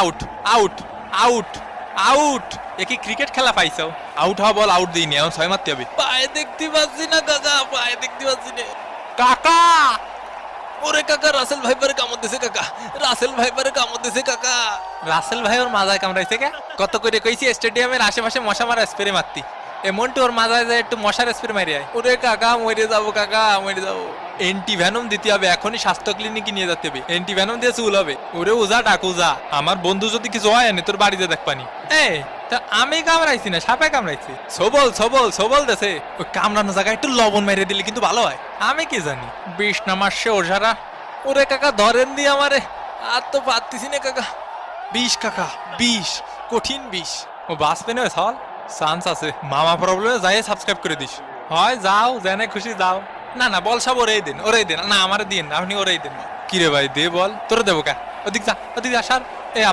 Out out out out. এ কি cricket খেলা পাইছো? আউট হওয়া বল আউট দিইনি, এখন 6 মারতে হবে। পায়ে দেখতে পাচ্ছি না কাকা, পায়ে দেখতে পাচ্ছি না। কাকা ওরে কাকা, রাসেল ভাইপারে কামড় দিছে কাকা, রাসেল ভাইপারে কামড় দিছে কাকা। রাসেল ভাই ওর মাজায় কামড়াইছে কে? কত করে কইছি স্টেডিয়ামের আশেপাশে মশা মারা স্প্রে মারতি। এ মন্টু ওর মাজায় যায় একটু মশার স্প্রে মারি আয়। ওরে কাকা মরে যাবো, কাকা মরে যাবো। এন্টি ভ্যানম দিতে হবে, এখনই স্বাস্থ্য ক্লিনিকে নিয়ে যেতে হবে। এন্টি ভ্যানম দিয়ে চুল হবে। ওরে ওজা ডাক ওজা, আমার বন্ধু যদি কিছু হয় না তোর বাড়িতে দেখবানি। এই তা আমি কামড়াইছি না, সাপে কামড়াইছি। সবল সবল সবল দেশে ওই কামড়ানো জায়গায় একটু লবণ মেরে দিলে কিন্তু ভালো হয়। আমি কি জানি, বিষ নামাসে ওঝারা। ওরে কাকা ধরেন দিয়ে আমারে, আর তো পারতেছি না কাকা। বিষ কাকা, বিষ, কঠিন বিষ। ও বাঁচবে না সল, চান্স আছে। মামা প্রবলেমে যাই সাবস্ক্রাইব করে দিস। হয় যাও, জেনে খুশি যাও। না না বল সব ওরেই দিন, ওরেই দিন। না আমারে দিন, আপনি ওরেই দিন। কিরে ভাই দে বল, তোরে দেবো কা? ওদিক যা, ওদিক যা সার। এ আপা